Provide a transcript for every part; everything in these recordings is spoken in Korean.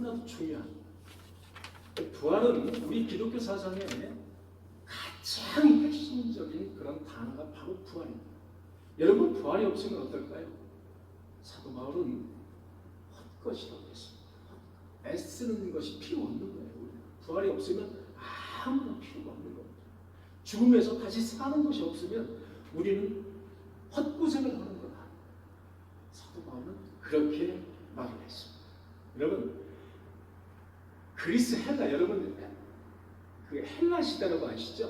너무나도 중요한 부활은 우리 기독교 사상의 가장 핵심적인 그런 단어가 바로 부활입니다. 여러분, 부활이 없으면 어떨까요? 사도 바울은 헛것이라고 했습니다. 애쓰는 것이 필요 없는 거예요. 부활이 없으면 아무런 필요가 없는 겁니다. 죽음에서 다시 사는 것이 없으면 우리는 헛고생을 하는 거다. 사도 바울은 그렇게 말을 했습니다. 여러분, 그리스 헬라, 여러분 그 헬라 시대라고 아시죠?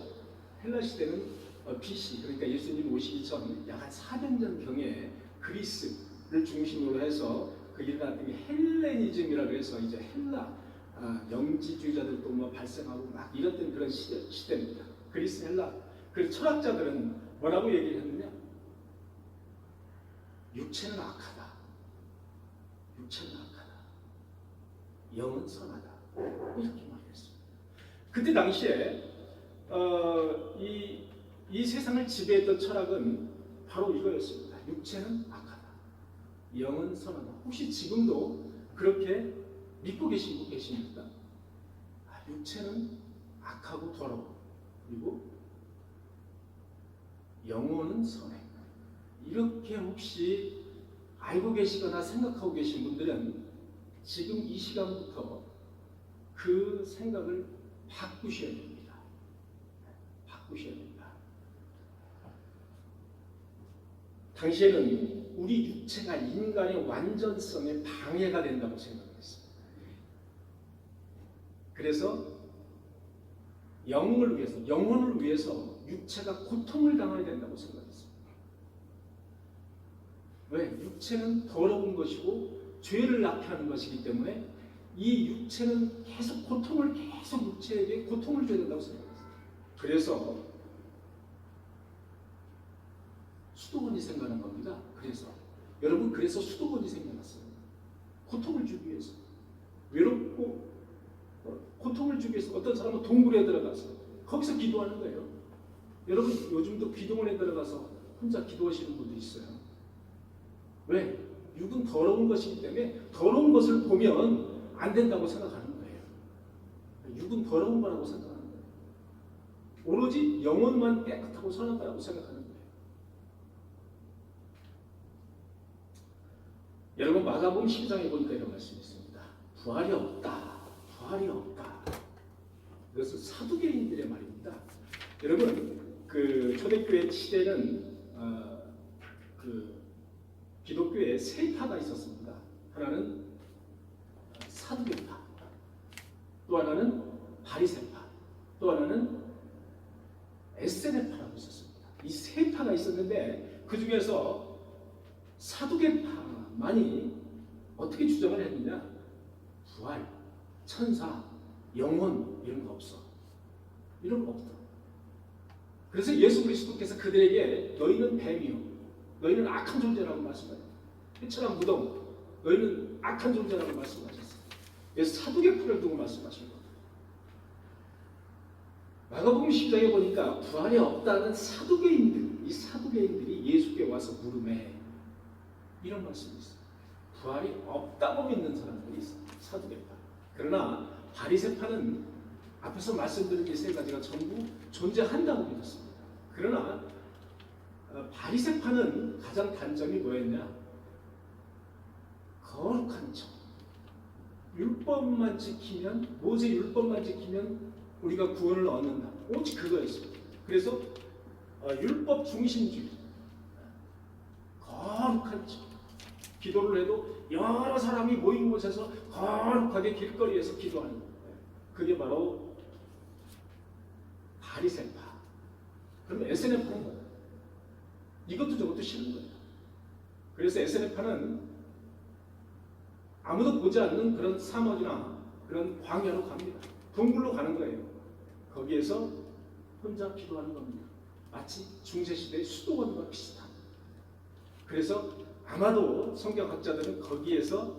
헬라 시대는 BC, 그러니까 예수님 오시기 전 약 한 400년 경에 그리스를 중심으로 해서 그 일어났던 게 헬레니즘이라고 해서 이제 헬라 영지주의자들도 뭐 발생하고 막 이랬던 그런 시대입니다. 그리스 헬라. 그 철학자들은 뭐라고 얘기를 했느냐? 육체는 악하다. 육체는 악하다. 영은 선하다. 이렇게 말했습니다. 그때 당시에 이 세상을 지배했던 철학은 바로 이거였습니다. 육체는 악하다. 영은 선하다. 혹시 지금도 그렇게 믿고 계신 분 계십니까? 육체는 악하고 더러워. 그리고 영혼은 선해. 이렇게 혹시 알고 계시거나 생각하고 계신 분들은 지금 이 시간부터 그 생각을 바꾸셔야 됩니다. 바꾸셔야 됩니다. 당시에는 우리 육체가 인간의 완전성에 방해가 된다고 생각했습니다. 그래서 영혼을 위해서 육체가 고통을 당해야 된다고 생각했습니다. 왜? 육체는 더러운 것이고 죄를 낳게 하는 것이기 때문에 이 육체는 계속 육체에게 고통을 줘야 된다고 생각했어요. 그래서 수도원이 생겨난 겁니다. 그래서 수도원이 생겨났어요. 고통을 주기 위해서. 외롭고 고통을 주기 위해서 어떤 사람은 동굴에 들어가서 거기서 기도하는 거예요. 여러분, 요즘도 기도원에 들어가서 혼자 기도하시는 분도 있어요. 왜? 육은 더러운 것이기 때문에 더러운 것을 보면 안 된다고 생각하는 거예요. 육은 더러운 거라고 생각하는 거예요. 오로지 영혼만 깨끗하고 선한 거라고 생각하는 거예요. 여러분, 마가복음 10장에 보니까 이런 말씀이 있습니다. 부활이 없다. 부활이 없다. 이것은 사두개인들의 말입니다. 여러분, 그 초대교회 시대는 기독교에 세 파가 있었습니다. 하나는 사두개파, 또 하나는 바리새파, 또 하나는 에세네파라고 있었습니다. 이 세 파가 있었는데 그 중에서 사두개파만이 어떻게 주장을 했느냐? 부활, 천사, 영혼 이런 거 없어. 이런 거 없다. 그래서 예수 그리스도께서 그들에게 너희는 뱀이요, 너희는 악한 존재라고 말씀하셨어요. 해처럼 무덤, 너희는 악한 존재라고 말씀하셨어요. 그래서 사두개파를 두고 말씀하신 겁니다. 마가복음 10장에 보니까 부활이 없다는 이 사두개인들이 예수께 와서 물으매 이런 말씀이 있어요. 부활이 없다고 믿는 사람들이 있어요. 사두개파. 그러나 바리새파는 앞에서 말씀드린 이 세 가지가 전부 존재한다고 믿었습니다. 그러나 바리새파는 가장 단점이 뭐였냐? 거룩한 척. 율법만 지키면, 모세 율법만 지키면 우리가 구원을 얻는다. 오직 그거였습니다. 그래서 율법 중심주의, 거룩한 척. 기도를 해도 여러 사람이 모인 곳에서 거룩하게 길거리에서 기도하는 거예요. 그게 바로 바리새파. 그럼 에세네파는 뭐예요? 이것도 저것도 싫은 거예요. 그래서 에세네파는 아무도 보지 않는 그런 사막이나 그런 광야로 갑니다. 동굴로 가는 거예요. 거기에서 혼자 기도하는 겁니다. 마치 중세시대의 수도원과 비슷한. 그래서 아마도 성경학자들은 거기에서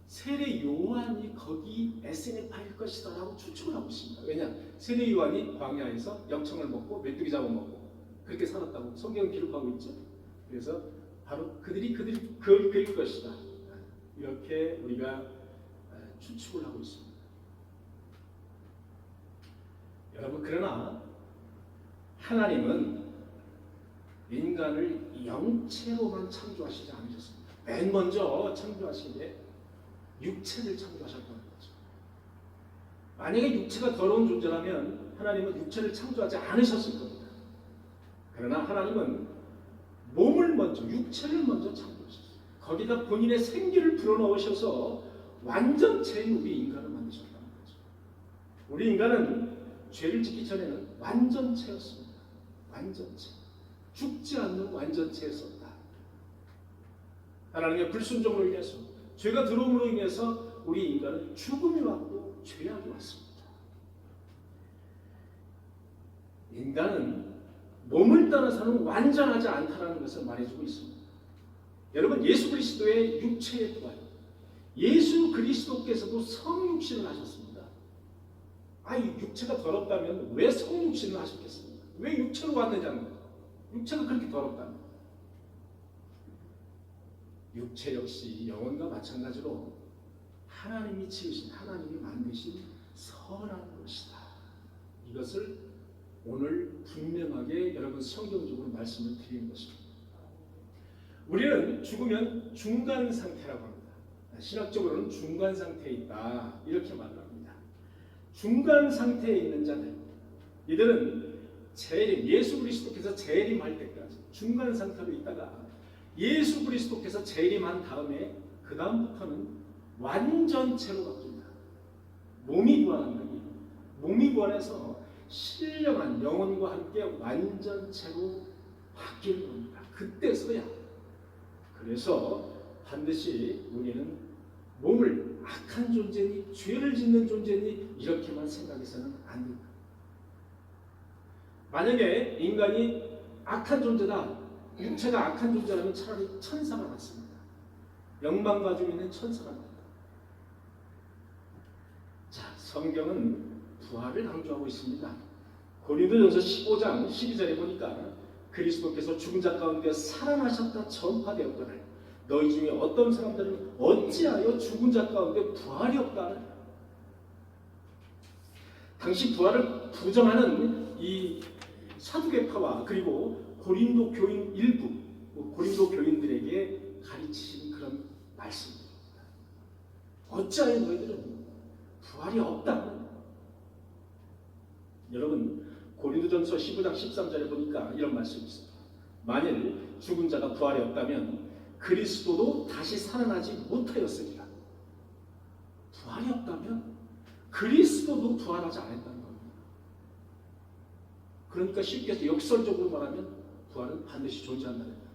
세례 요한이 거기 에세네파일 것이다 라고 추측을 하고 있습니다. 왜냐? 세례 요한이 광야에서 역청을 먹고 메뚜기 잡아먹고 그렇게 살았다고 성경은 기록하고 있죠. 그래서 바로 그들이 그일 것이다. 이렇게 우리가 추측을 하고 있습니다. 여러분, 그러나 하나님은 인간을 영체로만 창조하시지 않으셨습니다. 맨 먼저 창조하신 게 육체를 창조하셨다는 거죠. 만약에 육체가 더러운 존재라면 하나님은 육체를 창조하지 않으셨을 겁니다. 그러나 하나님은 몸을 먼저, 육체를 먼저 창조하셨어요. 거기다 본인의 생기를 불어넣으셔서 완전체인 우리 인간을 만드셨다는 거죠. 우리 인간은 죄를 짓기 전에는 완전체였습니다. 완전체. 죽지 않는 완전체였었다. 하나님의 불순종으로 인해서, 죄가 들어옴으로 인해서 우리 인간은 죽음이 왔고 죄악이 왔습니다. 인간은 몸을 따라서는 완전하지 않다는 것을 말해주고 있습니다. 여러분, 예수 그리스도의 육체의 부활, 예수 그리스도께서도 성육신을 하셨습니다. 이 육체가 더럽다면 왜 성육신을 하셨겠습니까? 왜 육체로 왔느냐는 거죠. 육체가 그렇게 더럽다면. 육체 역시 영혼과 마찬가지로 하나님이 지으신, 하나님이 만드신 선한 것이다. 이것을 오늘 분명하게 여러분 성경적으로 말씀을 드리는 것입니다. 우리는 죽으면 중간 상태라고 합니다. 신학적으로는 중간 상태에 있다, 이렇게 말을 합니다. 중간 상태에 있는 자들, 이들은 재림, 예수 그리스도께서 재림할 때까지 중간 상태로 있다가 예수 그리스도께서 재림한 다음에 그 다음부터는 완전체로 바뀝니다. 몸이 부활한다니, 몸이 부활해서 신령한 영혼과 함께 완전체로 바뀌는 겁니다. 그때서야. 그래서 반드시 우리는 몸을 악한 존재니 죄를 짓는 존재니 이렇게만 생각해서는 안 됩니다. 만약에 인간이 악한 존재다, 육체가 악한 존재라면 차라리 천사가 낫습니다. 영광 가지고 있는 천사가 낫다. 자, 성경은 부활을 강조하고 있습니다. 고린도전서 15장 12절에 보니까 그리스도께서 죽은 자 가운데 살아나셨다 전파되었거늘 너희 중에 어떤 사람들은 어찌하여 죽은 자 가운데 부활이 없다는, 당시 부활을 부정하는 이 사두개파와 그리고 고린도 교인 일부, 고린도 교인들에게 가르치신 그런 말씀입니다. 어찌하여 너희들은 부활이 없다. 여러분, 고린도전서 15장 13절에 보니까 이런 말씀이 있습니다. 만일 죽은 자가 부활이 없다면 그리스도도 다시 살아나지 못하였으리라. 부활이 없다면 그리스도도 부활하지 않았다는 겁니다. 그러니까 쉽게 해서 역설적으로 말하면 부활은 반드시 존재한다는 거예요.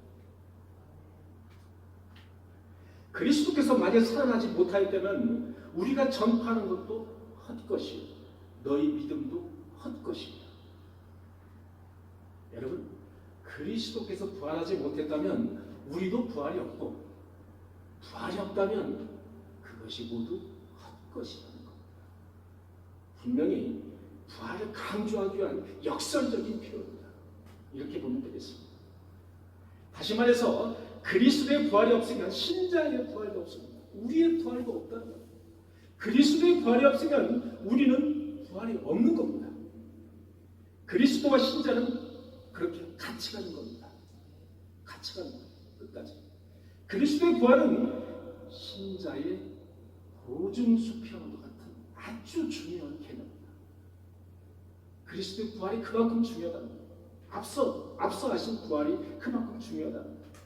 그리스도께서 만약 살아나지 못하였다면 우리가 전파하는 것도 헛것이요 너희 믿음도 헛것입니다. 여러분, 그리스도께서 부활하지 못했다면 우리도 부활이 없고, 부활이 없다면 그것이 모두 헛것이라는 겁니다. 분명히 부활을 강조하기 위한 역설적인 필요입니다. 이렇게 보면 되겠습니다. 다시 말해서 그리스도의 부활이 없으면 신자의 부활도 없습니다. 우리의 부활도 없다는 겁니다. 그리스도의 부활이 없으면 우리는 부활이 없는 겁니다. 그리스도와 신자는 그렇게 같이 가는 겁니다. 같이 가는 겁니다. 끝까지. 그리스도의 부활은 신자의 보증수표와도 같은 아주 중요한 개념입니다. 그리스도의 부활이 그만큼 중요하다는 겁니다. 앞서 하신 부활이 그만큼 중요하다는 겁니다.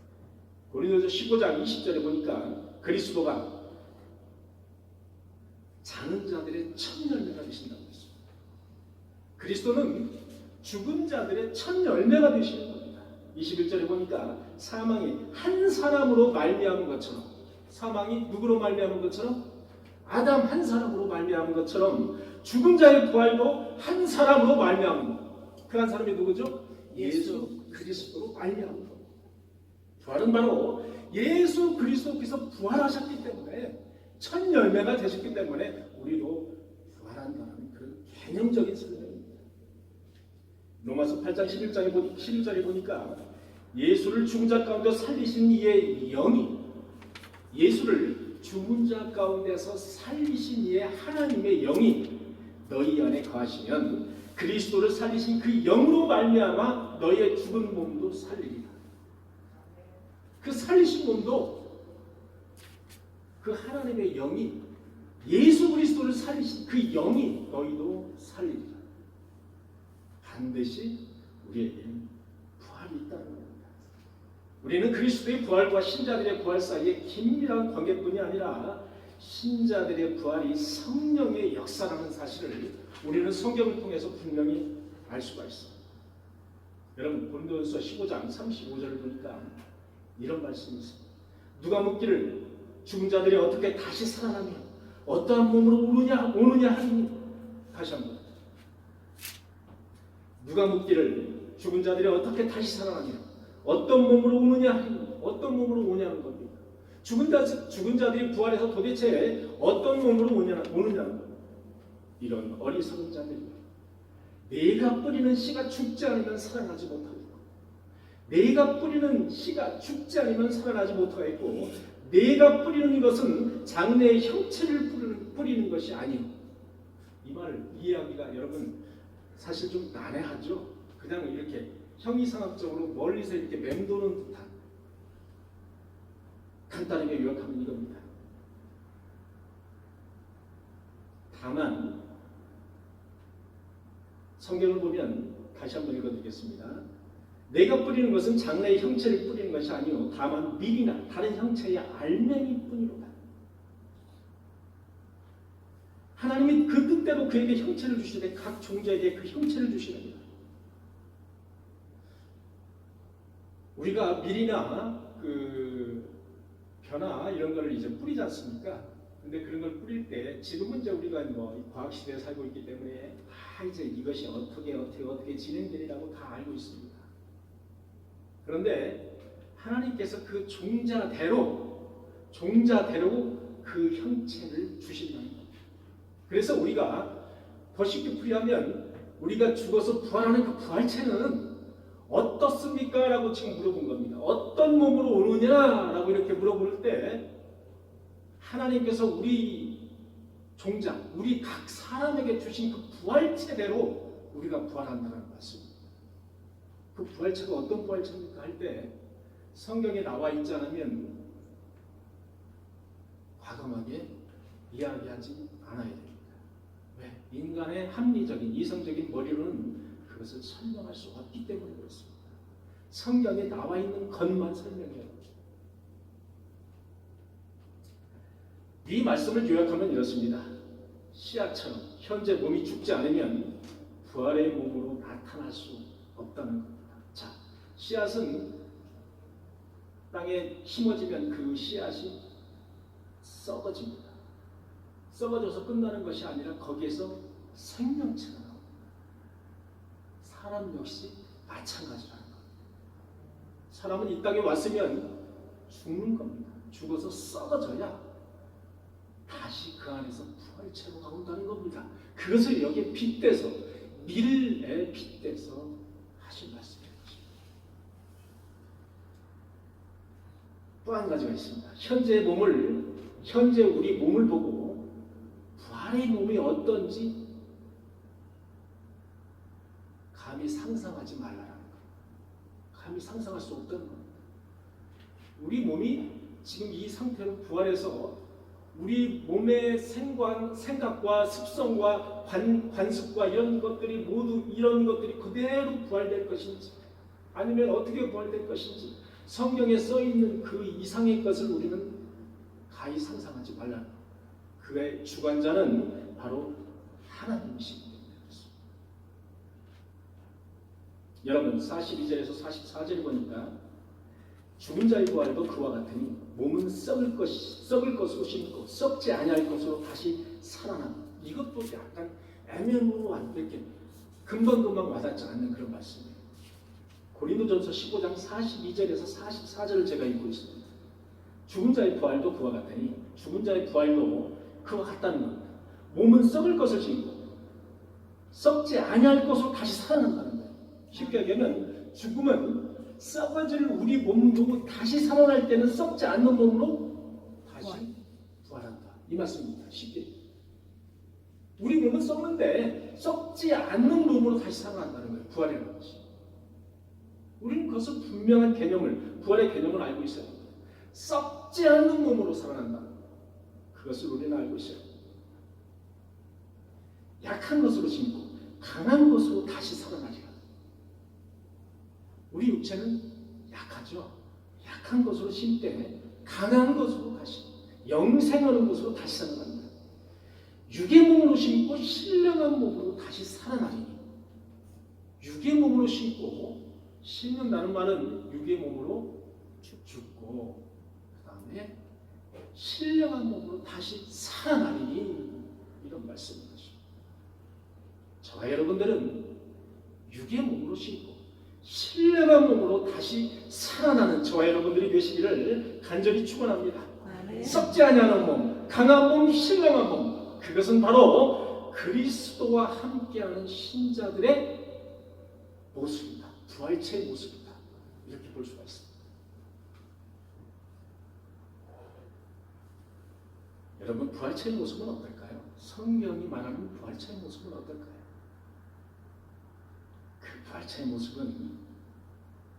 고린도전서 15장 20절에 보니까 그리스도가 자는 자들의 첫 열매가 되신다고 했습니다. 그리스도는 죽은 자들의 첫 열매가 되시는 겁니다. 21절에 보니까 사망이 한 사람으로 말미암은 것처럼, 사망이 누구로 말미암은 것처럼? 아담 한 사람으로 말미암은 것처럼 죽은 자의 부활도 한 사람으로 말미암은 것. 그 한 사람이 누구죠? 예수 그리스도로 말미암은 겁니다. 부활은 바로 예수 그리스도께서 부활하셨기 때문에, 첫 열매가 되셨기 때문에 우리도 부활한다는 그런 개념적인 설명입니다. 로마서 8장 11절에 보니까 예수를 죽은 자 가운데 살리신 이의 영이, 예수를 죽은 자 가운데서 살리신 이의 하나님의 영이 너희 안에 거하시면 그리스도를 살리신 그 영으로 말미암아 너희의 죽은 몸도 살리리라. 그 살리신 몸도 그 하나님의 영이 예수 그리스도를 살리신 그 영이 너희도 살리리라. 반드시 우리에게 부활이 있다는 겁니다. 우리는 그리스도의 부활과 신자들의 부활 사이에 긴밀한 관계뿐이 아니라 신자들의 부활이 성령의 역사라는 사실을 우리는 성경을 통해서 분명히 알 수가 있습니다. 여러분 고린도전서 15장 35절을 보니까 이런 말씀이 있습니다. 누가 묻기를 죽은 자들이 어떻게 다시 살아나며 어떠한 몸으로 오느냐 하니. 다시 한번. 누가 묻기를 죽은 자들이 어떻게 다시 살아나며 어떤 몸으로 오느냐 하니. 어떤 몸으로 오냐는 겁니다. 죽은 자들이 부활해서 도대체 어떤 몸으로 오느냐는 겁니다. 이런 어리석은 자들이 내가 뿌리는 씨가 죽지 않으면 살아나지 못하겠고, 내가 뿌리는 씨가 죽지 않으면 살아나지 못하겠고, 내가 뿌리는 것은 장래의 형체를 뿌리는 것이 아니오. 이 말을 이해하기가 여러분 사실 좀 난해하죠. 그냥 이렇게 형이상학적으로 멀리서 이렇게 맴도는 듯한, 간단하게 요약하면 이겁니다. 다만 성경을 보면 다시 한번 읽어드리겠습니다. 내가 뿌리는 것은 장래의 형체를 뿌리는 것이 아니요 다만 밀이나 다른 형체의 알맹이 뿐이로다. 하나님이 그 뜻대로 그에게 형체를 주시되 각 종자에게 그 형체를 주시느니라. 우리가 밀이나 그 벼나 이런 거를 이제 뿌리지 않습니까? 근데 그런 걸 뿌릴 때 지금은 이제 우리가 뭐 과학 시대에 살고 있기 때문에 이제 이것이 어떻게 진행되리라고 다 알고 있습니다. 그런데 하나님께서 그 종자대로 그 형체를 주신다는 겁니다. 그래서 우리가 더 쉽게 풀이하면 우리가 죽어서 부활하는 그 부활체는 어떻습니까? 라고 지금 물어본 겁니다. 어떤 몸으로 오느냐라고 이렇게 물어볼 때 하나님께서 우리 종자, 우리 각 사람에게 주신 그 부활체대로 우리가 부활한다는 말씀입니다. 그 부활체가 어떤 부활체입니까? 할 때 성경에 나와 있지 않으면 과감하게 이야기하지 않아야 됩니다. 왜? 인간의 합리적인, 이성적인 머리로는 그것을 설명할 수 없기 때문에 그렇습니다. 성경에 나와 있는 것만 설명해요. 이 말씀을 요약하면 이렇습니다. 씨앗처럼 현재 몸이 죽지 않으면 부활의 몸으로 나타날 수 없다는 겁니다. 자, 씨앗은 땅에 심어지면 그 씨앗이 썩어집니다. 썩어져서 끝나는 것이 아니라 거기에서 생명체가 나옵니다. 사람 역시 마찬가지라는 겁니다. 사람은 이 땅에 왔으면 죽는 겁니다. 죽어서 썩어져야 다시 그 안에서 부활체로 나온다는 겁니다. 그것을 여기에 빗대서 밀에 빗대서 하신 말씀인 것입니다. 또 한 가지가 있습니다. 현재 우리 몸을 보고 부활의 몸이 어떤지 감히 상상하지 말라는 거예요. 감히 상상할 수 없다는 겁니다. 우리 몸이 지금 이 상태로 부활해서 우리 몸의 생각과 습성과 관습과 이런 것들이 그대로 부활될 것인지 아니면 어떻게 부활될 것인지 성경에 써있는 그 이상의 것을 우리는 가히 상상하지 말라는 것. 그의 주관자는 바로 하나님이시기 때문에 그렇습니다. 여러분 42절에서 44절 보니까 죽은 자의 부활도 그와 같으니 몸은 썩을 것으로 심고 썩지 아니할 것으로 다시 살아나. 이것도 약간 애매모호한 이렇게 금방금방 와닿지 않는 그런 말씀이에요. 고린도전서 15장 42절에서 44절을 제가 읽고 있습니다. 죽은 자의 부활도 그와 같으니 죽은 자의 부활도 그와 같다는 겁니다. 몸은 썩을 것을 심고 썩지 아니할 것으로 다시 살아난다는 거예요. 쉽게 얘기하면 죽음은 썩어질 우리 몸도 다시 살아날 때는 썩지 않는 몸으로 다시 이 말씀입니다. 쉽게. 우리 몸은 썩는데 썩지 않는 몸으로 다시 살아난다는 거예요. 부활이라는 것이. 우리는 그것을 분명한 개념을, 부활의 개념을 알고 있어요. 썩지 않는 몸으로 살아난다. 그것을 우리는 알고 있어요. 약한 것으로 심고 강한 것으로 다시 살아나리라. 우리 육체는 약하죠. 약한 것으로 심때 강한 것으로 다시 영생하는 것으로 다시 살아난다. 육의 몸으로 심고 신령한 몸으로 다시 살아나리니. 육의 몸으로 심고 심는다는 말은 육의 몸으로 죽고 그 다음에 신령한 몸으로 다시 살아나리니 이런 말씀인 것이죠. 저와 여러분들은 육의 몸으로 심고 신령한 몸으로 다시 살아나는 저와 여러분들이 되시기를 간절히 축원합니다. 썩지 아니하는 몸, 강한 몸, 신령한 몸, 그것은 바로 그리스도와 함께하는 신자들의 모습이다. 부활체의 모습이다. 이렇게 볼 수가 있습니다. 여러분, 부활체의 모습은 어떨까요? 성경이 말하는 부활체의 모습은 어떨까요? 그 부활체의 모습은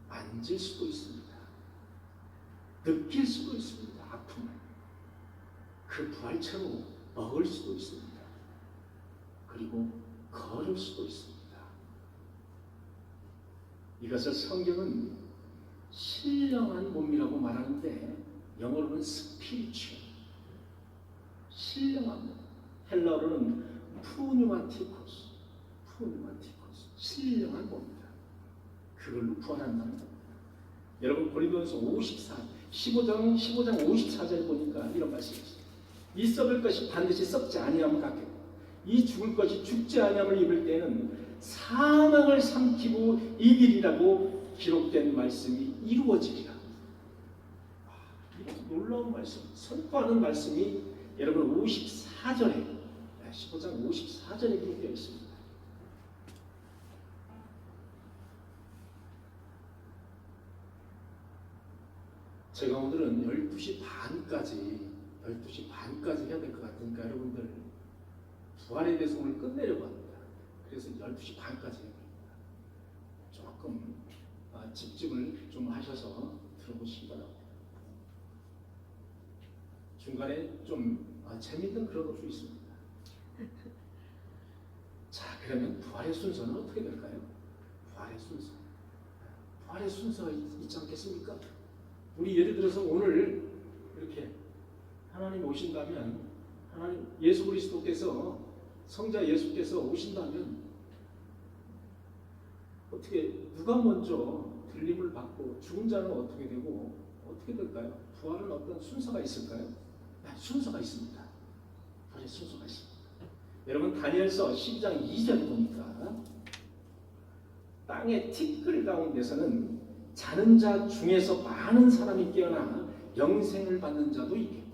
만질 수도 있습니다. 느낄 수도 있습니다. 아픔을. 그 부활체로 먹을 수도 있습니다. 그리고 걸을 수도 있습니다. 이것을 성경은 신령한 몸이라고 말하는데 영어로는 스피리추얼, 신령한 몸. 헬라어로는 푸뉴마티코스, 신령한 몸이다. 그걸로 부활한다는 겁니다. 여러분 고린도전서 15장 54절 보니까 이런 말씀이 있어요. 이 썩을 것이 반드시 썩지 아니함을 갖겠고 이 죽을 것이 죽지 아니함을 입을 때에는 사망을 삼키고 이기리라고 기록된 말씀이 이루어지리라. 이것도 놀라운 말씀, 선포하는 말씀이 여러분 54절에 15장 54절에 기록되어 있습니다. 제가 오늘은 12시 반까지 해야 될 것 같으니까 여러분들 부활에 대해서 오늘 끝내려고 합니다. 그래서 12시 반까지 해봅니다. 조금 집중을 좀 하셔서 들어보시기 바랍니다. 중간에 좀 재밌는 그런 것도 있습니다. 자, 그러면 부활의 순서는 어떻게 될까요? 부활의 순서가 있지 않겠습니까? 우리 예를 들어서 오늘 이렇게 하나님 오신다면, 하나님 예수 그리스도께서, 성자 예수께서 오신다면 어떻게, 누가 먼저 들림을 받고 죽은 자는 어떻게 되고 어떻게 될까요? 부활은 어떤 순서가 있을까요? 순서가 있습니다. 부활의 순서가 있습니다. 여러분 다니엘서 12장 2절 보니까 땅의 티끌 가운데서는 자는 자 중에서 많은 사람이 깨어나 영생을 받는 자도 있겠고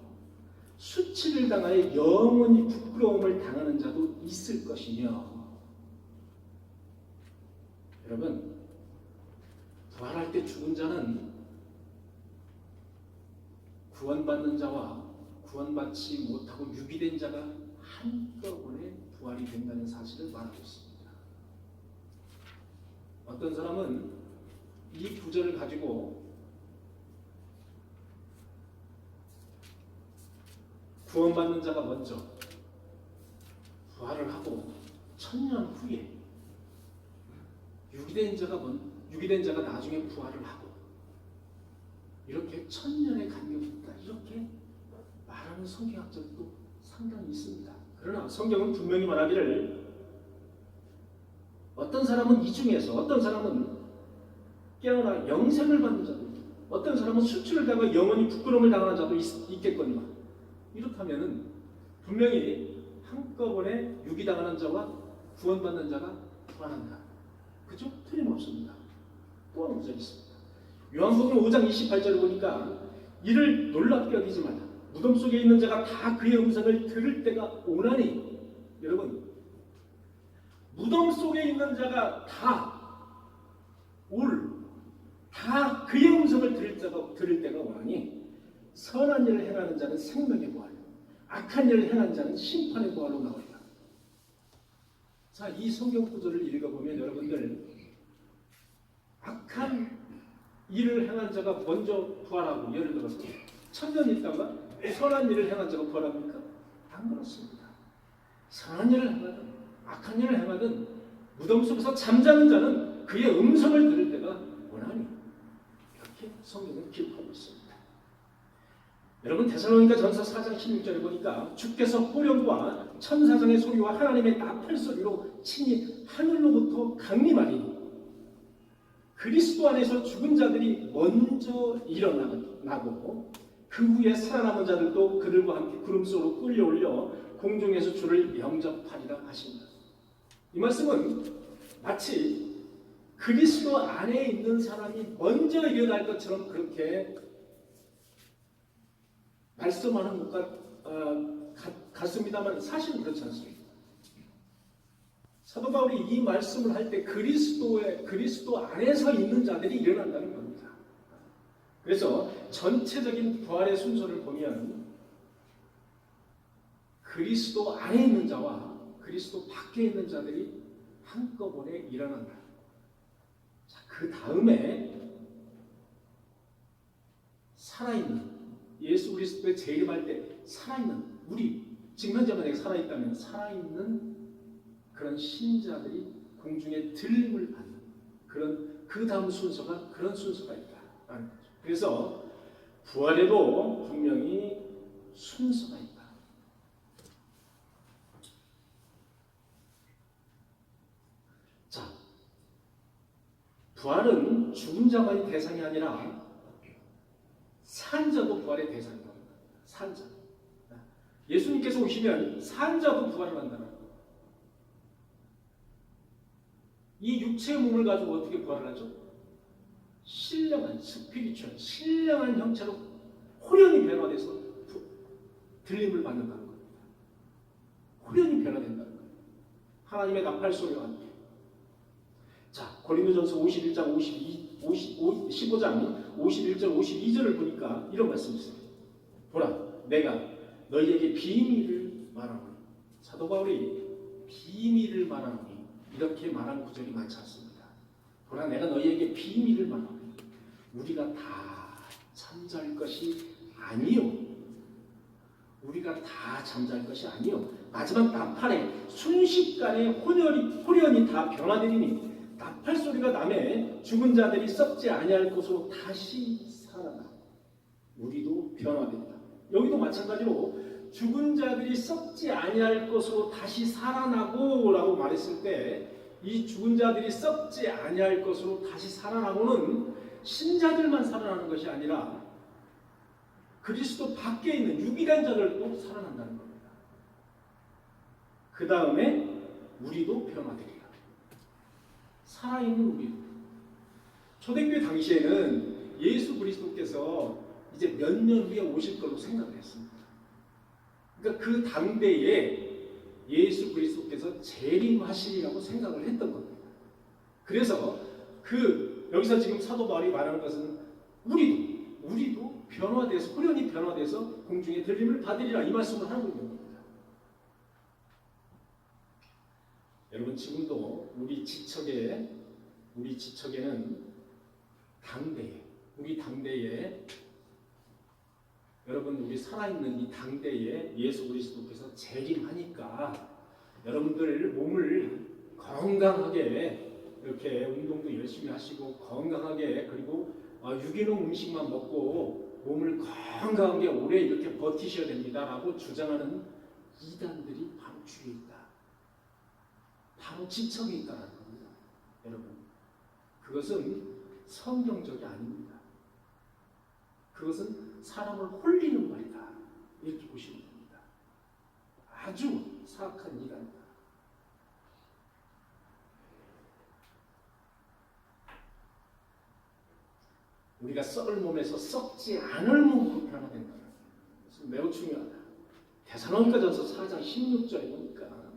수치를 당하여 영원히 부끄러움을 당하는 자도 있을 것이며. 여러분 부활할 때 죽은 자는 구원받는 자와 구원받지 못하고 유기된 자가 한꺼번에 부활이 된다는 사실을 말하고 있습니다. 어떤 사람은 이 구절을 가지고 구원받는 자가 먼저 부활을 하고 1000년 후에 유기된 자가 나중에 부활을 하고 이렇게 1000년의 간격이 있다, 이렇게 말하는 성경학자도 상당히 있습니다. 그러나 성경은 분명히 말하기를 어떤 사람은 이 중에서 어떤 사람은 깨어나 영생을 받는 자도 있고 어떤 사람은 수치를 당하고 영원히 부끄러움을 당하는 자도 있겠거니와. 이렇다면 분명히 한꺼번에 유기당하는 자와 구원받는 자가 부활한다. 그죠? 틀림없습니다. 또 한 구절이 있습니다. 요한복음 5장 28절을 보니까 이를 놀랍게 여기지 말라. 무덤 속에 있는 자가 다 그의 음성을 들을 때가 오나니. 여러분 무덤 속에 있는 자가 다 그의 음성을 들을 때가 오나니 선한 일을 행하는 자는 생명의 부활, 악한 일을 행한 자는 심판의 보화로 나오리라. 자, 이 성경 구절을 읽어보면 여러분들 악한 일을 행한 자가 먼저 부활하고, 예를 들어서 천년 있다가 선한 일을 행한 자가 부활합니까? 안 그렇습니다. 선한 일을 행하든 악한 일을 행하든 무덤 속에서 잠자는 자는 그의 음성을 들을 때가 오나니, 이렇게 성경은 기록하고 있습니다. 여러분, 데살로니가 전서 4장 16절에 보니까 주께서 호령과 천사장의 소리와 하나님의 나팔 소리로 친히 하늘로부터 강림하리니 그리스도 안에서 죽은 자들이 먼저 일어나고 그 후에 살아남은 자들도 그들과 함께 구름 속으로 끌려올려 공중에서 주를 영접하리라 하신다. 이 말씀은 마치 그리스도 안에 있는 사람이 먼저 일어날 것처럼 그렇게 말씀하는 것 같습니다만 사실은 그렇지 않습니다. 사도 바울이 이 말씀을 할 때 그리스도 안에서 있는 자들이 일어난다는 겁니다. 그래서 전체적인 부활의 순서를 보면 그리스도 안에 있는 자와 그리스도 밖에 있는 자들이 한꺼번에 일어난다. 자, 그 다음에 살아있는, 예수 그리스도의 재림할 때 살아있는, 우리 지금 현재 만약에 살아있다면 살아있는 그런 신자들이 공중에 들림을 받는 그런, 그 다음 순서가 그런 순서가 있다. 그래서 부활에도 분명히 순서가 있다. 자, 부활은 죽은 자만이 대상이 아니라 산자도 부활의 대상이다. 산자. 예수님께서 오시면 산자도 부활을 한다는 거예요. 이 육체의 몸을 가지고 어떻게 부활을 하죠? 신령한 스피리추얼, 신령한 형체로 호련히 변화돼서 들림을 받는다는 겁니다. 호련히 변화된다는 거예요. 하나님의 나팔 소리와 함께. 자, 고린도전서 51장 15장 51절 52절을 보니까 이런 말씀이 있어요. 보라, 내가 너희에게 비밀을 말하노니. 사도 바울이 비밀을 말하노니 이렇게 말한 구절이 많지 않습니다. 보라, 내가 너희에게 비밀을 말하노니 우리가 다 잠잘 것이 아니요. 우리가 다 잠잘 것이 아니요. 마지막 나팔에 순식간에 호련이 다 변화되리니 나팔 소리가 나매 죽은 자들이 썩지 아니할 것으로 다시 살아나 우리도 변화된다. 여기도 마찬가지로 죽은 자들이 썩지 아니할 것으로 다시 살아나고 라고 말했을 때 이 죽은 자들이 썩지 아니할 것으로 다시 살아나고는 신자들만 살아나는 것이 아니라 그리스도 밖에 있는 유기된 자들도 살아난다는 겁니다. 그 다음에 우리도 변화되리라. 살아있는 우리. 초대교회 당시에는 예수 그리스도께서 이제 몇 년 후에 오실 걸로 생각을 했습니다. 그러니까 그 당대에 예수 그리스도께서 재림하시리라고 생각을 했던 겁니다. 그래서 여기서 지금 사도 바울이 말하는 것은 우리도 변화돼서, 호련히 변화돼서 공중에 들림을 받으리라, 이 말씀을 하고 있는 겁니다. 여러분, 지금도 우리 지척에는 우리 당대에 여러분, 우리 살아있는 이 당대에 예수 그리스도께서 재림하니까 여러분들 몸을 건강하게 이렇게 운동도 열심히 하시고 건강하게, 그리고 유기농 음식만 먹고 몸을 건강하게 오래 이렇게 버티셔야 됩니다라고 주장하는 이단들이 바로 주위에 있다. 바로 지척에 있다는 겁니다. 여러분, 그것은 성경적이 아닙니다. 그것은 사람을 홀리는 말이다. 이렇게 보시면 됩니다. 아주 사악한 이단이다. 우리가 썩을 몸에서 썩지 않을 몸으로 변화된다는 것은 매우 중요하다. 데살로니가전서 4장 16절에 보니까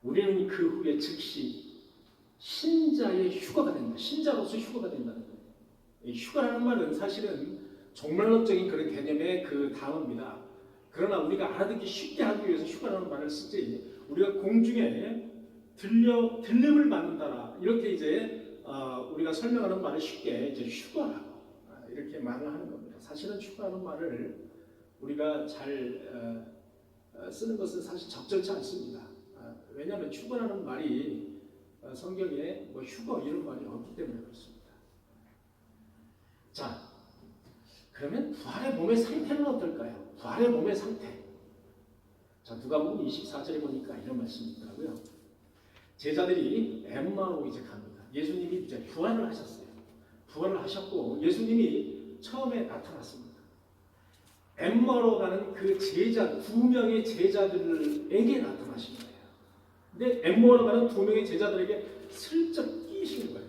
우리는 그 후에 즉시 신자의 휴거가 된다. 신자로서 휴거가 된다는 거예요. 이 휴거라는 말은 사실은 종말론적인 그런 개념의 그 단어입니다. 그러나 우리가 알아듣기 쉽게 하기 위해서 휴가라는 말을 쓰지, 우리가 공중에 들림을 받는다라 이렇게 이제 우리가 설명하는 말을 쉽게 이제 휴가라고 이렇게 말을 하는 겁니다. 사실은 휴가라는 말을 우리가 잘 쓰는 것은 사실 적절치 않습니다. 왜냐하면 휴가라는 말이 성경에 뭐 휴거 이런 말이 없기 때문에 그렇습니다. 자, 그러면 부활의 몸의 상태는 어떨까요? 부활의 몸의 상태. 자, 누가복음 24절에 보니까 이런 말씀이 있더라고요. 제자들이 엠마오로 이제 갑니다. 예수님이 이제 부활을 하셨어요. 부활을 하셨고 예수님이 처음에 나타났습니다. 엠마오로 가는 그 제자, 2명의 제자들에게 나타나신 거예요. 근데 엠마오로 가는 2명의 제자들에게 슬쩍 끼신 거예요.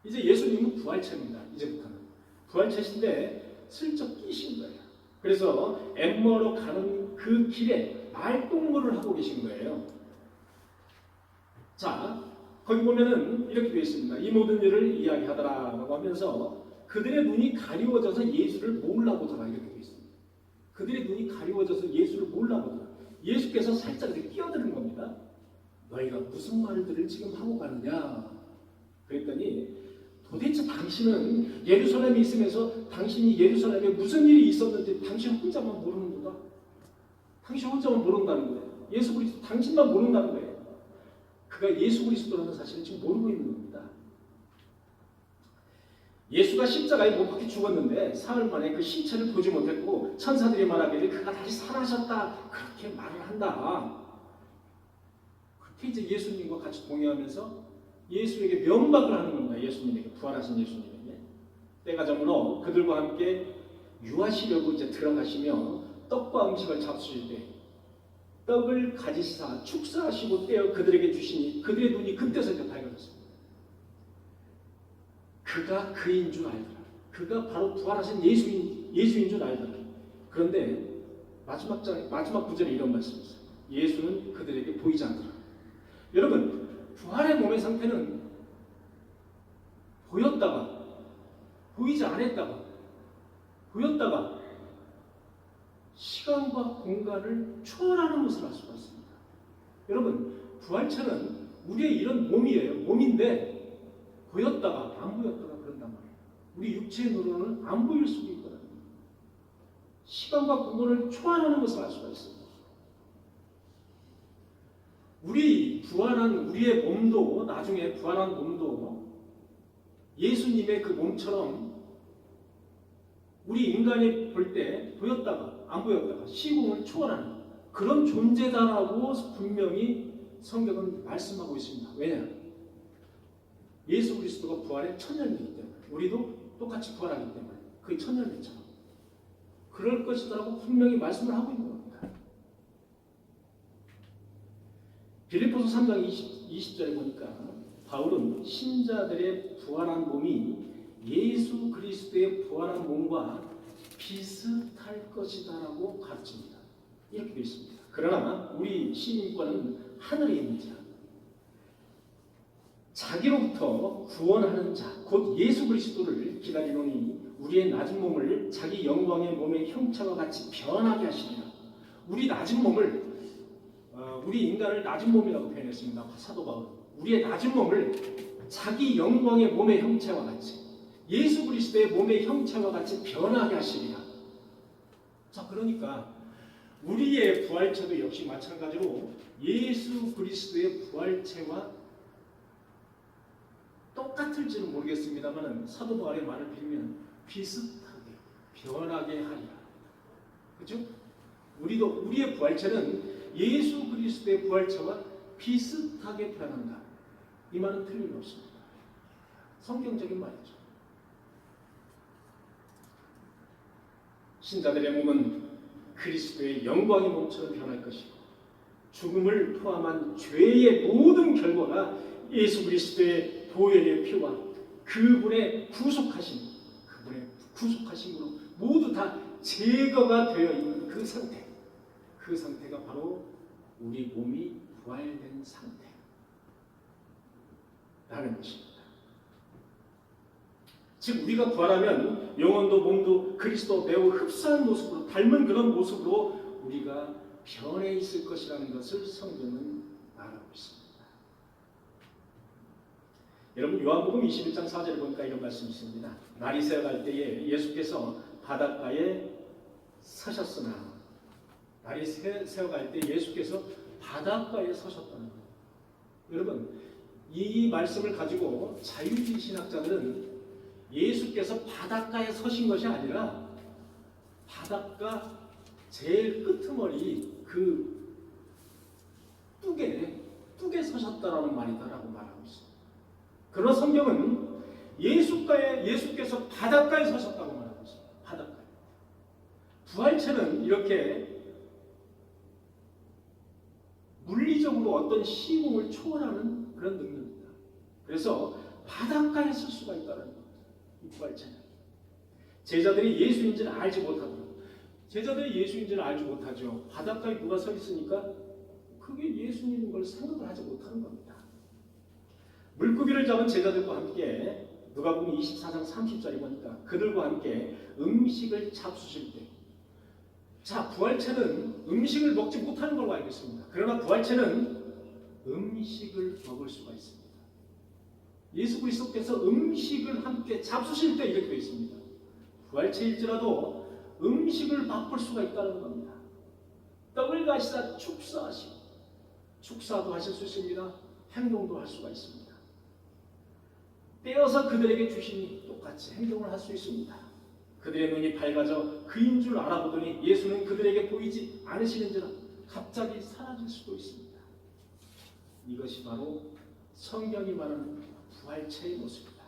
이제 예수님은 부활체입니다. 이제부터는. 부활체신데 슬쩍 끼신 거예요. 그래서 엠마오로 가는 그 길에 말동무를 하고 계신 거예요. 자, 거기 보면은 이렇게 되어 있습니다. 이 모든 일을 이야기하더라라고 하면서 그들의 눈이 가리워져서 예수를 몰라보더라 이렇게 되어 있습니다. 그들의 눈이 가리워져서 예수를 몰라보더라. 예수께서 살짝 이렇게 끼어드는 겁니다. 너희가 무슨 말들을 지금 하고 가느냐? 그랬더니 도대체 당신은 예루살렘에 있으면서 당신이 예루살렘에 무슨 일이 있었는데 당신 혼자만 모르는구나. 당신 혼자만 모른다는 거예요. 예수 그리스도 당신만 모른다는 거예요. 그가 예수 그리스도라는 사실을 지금 모르고 있는 겁니다. 예수가 십자가에 못 박혀 죽었는데 사흘 만에 그 신체를 보지 못했고 천사들이 말하기를 그가 다시 살아나셨다 그렇게 말을 한다. 그렇게 이제 예수님과 같이 동의하면서 예수에게 면박을 하는 겁니다. 예수님에게, 부활하신 예수님에게. 때가 저물어 그들과 함께 유하시려고 이제 들어가시며 떡과 음식을 잡수실 때 떡을 가지시사 축사하시고 떼어 그들에게 주시니 그들의 눈이 그때서야 밝아졌습니다. 그가 그인 줄 알더라. 그가 바로 부활하신 예수인 줄 알더라. 그런데 마지막 구절에 이런 말씀이 있어요. 예수는 그들에게 보이지 않더라. 여러분, 부활의 몸의 상태는 보였다가 보이지 않았다가 보였다가 시간과 공간을 초월하는 것을 알 수가 있습니다. 여러분, 부활체는 우리의 이런 몸이에요. 몸인데 보였다가 안 보였다가 그런단 말이에요. 우리 육체의 눈으로는 안 보일 수도 있거든요. 시간과 공간을 초월하는 것을 알 수가 있습니다. 우리 부활한 우리의 몸도 나중에 부활한 몸도 예수님의 그 몸처럼 우리 인간이 볼 때 보였다가 안 보였다가 시공을 초월하는 그런 존재다라고 분명히 성경은 말씀하고 있습니다. 왜냐? 예수 그리스도가 부활의 천년이기 때문에 우리도 똑같이 부활하기 때문에 그 천년이처럼 그럴 것이다라고 분명히 말씀을 하고 있는 겁니다. 빌립보서 3장 20절에 보니까 바울은 신자들의 부활한 몸이 예수 그리스도의 부활한 몸과 비슷할 것이다라고 가르칩니다. 이렇게 되어 있습니다. 그러나 우리 시민권은 하늘에 있는 자, 자기로부터 구원하는 자, 곧 예수 그리스도를 기다리노니 우리의 낮은 몸을 자기 영광의 몸의 형체와 같이 변하게 하시리라. 우리 낮은 몸을 우리 인간을 낮은 몸이라고 표현했습니다. 사도 바울은 우리의 낮은 몸을 자기 영광의 몸의 형체와 같이 예수 그리스도의 몸의 형체와 같이 변하게 하시리라. 자, 그러니까 우리의 부활체도 역시 마찬가지로 예수 그리스도의 부활체와 똑같을지는 모르겠습니다만 사도 바울의 말을 빌면 비슷하게 변하게 하리라. 그렇죠? 우리의 부활체는 예수 그리스도의 부활체와 비슷하게 변한다. 이 말은 틀림없습니다. 성경적인 말이죠. 신자들의 몸은 그리스도의 영광의 몸처럼 변할 것이고 죽음을 포함한 죄의 모든 결과가 예수 그리스도의 보혈의 피와 그분의 구속하심으로 모두 다 제거가 되어 있는 그 상태, 그 상태가 바로 우리 몸이 부활된 상태라는 것입니다. 즉 우리가 부활하면 영혼도 몸도 그리스도 매우 흡사한 모습으로 닮은 그런 모습으로 우리가 변해 있을 것이라는 것을 성경은 말하고 있습니다. 여러분 요한복음 21장 4절에 보니까 이런 말씀이 있습니다. 날이 새어갈 때에 예수께서 바닷가에 서셨으나 날이 새어갈 때 예수께서 바닷가에 서셨다는 거예요. 여러분 이 말씀을 가지고 자유주의 신학자들은 예수께서 바닷가에 서신 것이 아니라 바닷가 제일 끄트머리 그 뚝에 서셨다라는 말이다라고 말하고 있습니다. 그러나 성경은 예수께서 바닷가에 서셨다고 말하고 있습니다. 바닷가에. 부활체는 이렇게 물리적으로 어떤 시공을 초월하는 그런 능력입니다. 그래서 바닷가에 설 수가 있다는 겁니다. 이 부활체는. 제자들이 예수인지는 알지 못하고 제자들이 예수인지는 알지 못하죠. 바닷가에 누가 서 있으니까 그게 예수님인 걸 생각을 하지 못하는 겁니다. 물고기를 잡은 제자들과 함께 누가복음 24장 30절에 보니까 그들과 함께 음식을 잡수실 때 자, 부활체는 음식을 먹지 못하는 걸로 알고 있습니다. 그러나 부활체는 음식을 먹을 수가 있습니다. 예수 그리스도께서 음식을 함께 잡수실 때 이렇게 되어 있습니다. 부활체일지라도 음식을 맛볼 수가 있다는 겁니다. 떡을 가시다 축사하시고 축사도 하실 수 있습니다. 행동도 할 수가 있습니다. 떼어서 그들에게 주시니 똑같이 행동을 할 수 있습니다. 그들의 눈이 밝아져 그인 줄 알아보더니 예수는 그들에게 보이지 않으시는지라 갑자기 사라질 수도 있습니다. 이것이 바로 성경이 말하는 부활체의 모습입니다.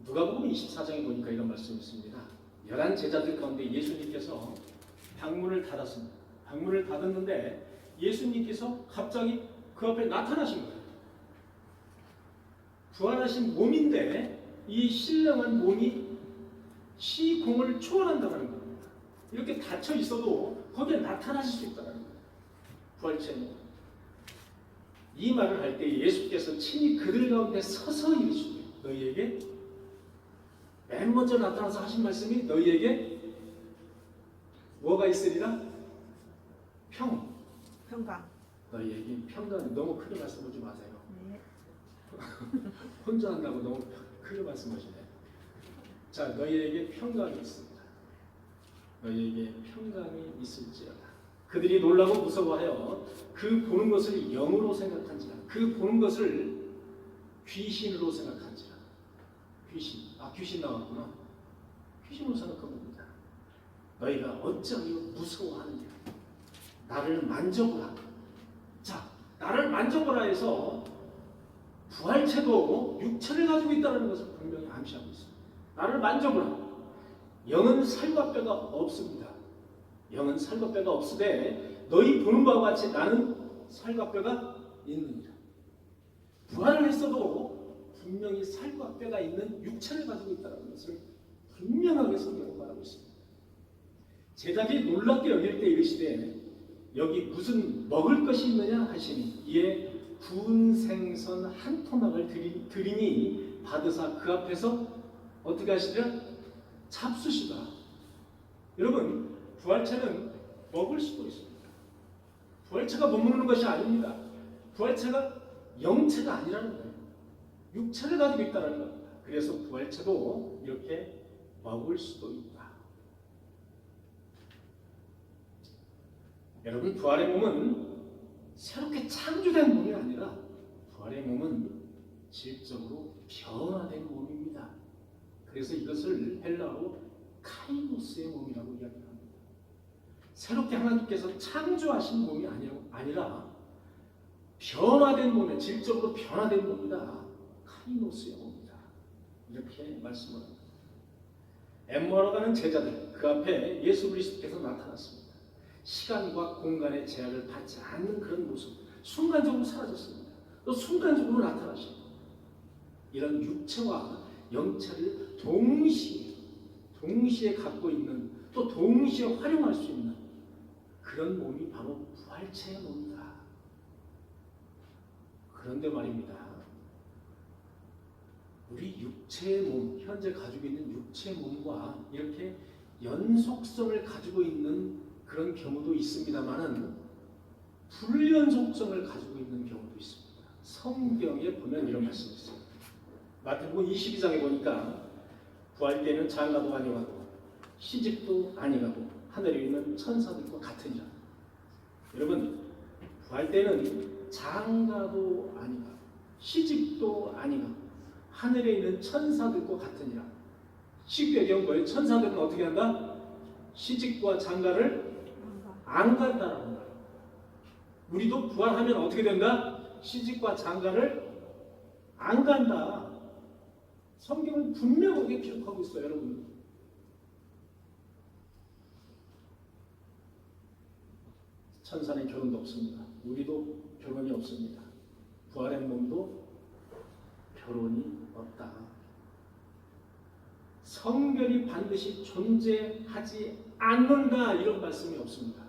누가복음 24장에 보니까 이런 말씀이 있습니다. 11 제자들 가운데 예수님께서 방문을 닫았습니다. 방문을 닫았는데 예수님께서 갑자기 그 앞에 나타나신 거예요. 부활하신 몸인데 이 신령한 몸이 시공을 초월한다는 겁니다. 이렇게 닫혀 있어도 거기에 나타나실 수 있다는 거예요. 부활체는. 이 말을 할 때 예수께서 친히 그들 가운데 서서 이르시되 너희에게 맨 먼저 나타나서 하신 말씀이 너희에게 뭐가 있으리라? 평강. 너희에게 평강. 너무 크게 말씀하지 마세요. 네. 혼자 한다고 너무 크게 말씀하시네. 자, 너희에게 평강이 있습니다. 너희에게 평강이 있을지어다. 그들이 놀라고 무서워하여 그 보는 것을 영으로 생각한지라. 그 보는 것을 귀신으로 생각한지라. 귀신 나왔구나. 귀신으로 생각합니다. 너희가 어찌하여 무서워하느냐. 나를 만져보라. 자, 나를 만져보라 해서 부활체도 육체를 가지고 있다는 것을 분명히 암시하고 있습니다. 나를 만져보라. 영은 살과 뼈가 없습니다. 영은 살과 뼈가 없으되 너희 보는 바와 같이 나는 살과 뼈가 있느니라. 부활을 했어도 분명히 살과 뼈가 있는 육체를 가지고 있다는 것을 분명하게 성경은 말하고 있습니다. 제자들이 놀랍게 여길 때 이르시되 여기 무슨 먹을 것이 있느냐 하시니 이에 구운 생선 한 토막을 드리니 받으사 그 앞에서 어떻게 하시더라? 잡수시더라. 여러분 부활체는 먹을 수도 있습니다. 부활체가 못 먹는 것이 아닙니다. 부활체가 영체가 아니라는 거예요. 육체를 가지고 있다는 겁니다. 그래서 부활체도 이렇게 먹을 수도 있다. 여러분 부활의 몸은 새롭게 창조된 몸이 아니라 부활의 몸은 질적으로 변화된 몸입니다. 그래서 이것을 헬라어로 카이노스의 몸이라고 이야기합니다. 새롭게 하나님께서 창조하신 몸이 아니라 변화된 몸에 질적으로 변화된 몸이다. 카이노스의 몸이다. 이렇게 말씀을 합니다. 엠마오로 가는 제자들 그 앞에 예수 그리스도께서 나타났습니다. 시간과 공간의 제약을 받지 않는 그런 모습, 순간적으로 사라졌습니다. 또 순간적으로 나타나십니다. 이런 육체와 영체를 동시에 갖고 있는, 또 동시에 활용할 수 있는 그런 몸이 바로 부활체의 몸이다. 그런데 말입니다. 우리 육체의 몸, 현재 가지고 있는 육체의 몸과 이렇게 연속성을 가지고 있는 그런 경우도 있습니다만은 불연속성을 가지고 있는 경우도 있습니다. 성경에 보면 이런 말씀이 있어요. 마태복음 22장에 보니까 부활 때는 장가도 아니가고 시집도 아니가고 하늘에 있는 천사들과 같으니라. 여러분, 부활 때는 장가도 아니가고 시집도 아니가고 하늘에 있는 천사들과 같으니라. 쉽게 얘기하면 뭐예요? 천사들은 어떻게 한다? 시집과 장가를 안 간다라는 거예요. 우리도 부활하면 어떻게 된다? 시집과 장가를 안 간다. 성경은 분명하게 기록하고 있어요, 여러분. 천사는 결혼도 없습니다. 우리도 결혼이 없습니다. 부활의 몸도 결혼이 없다. 성별이 반드시 존재하지 않는다, 이런 말씀이 없습니다.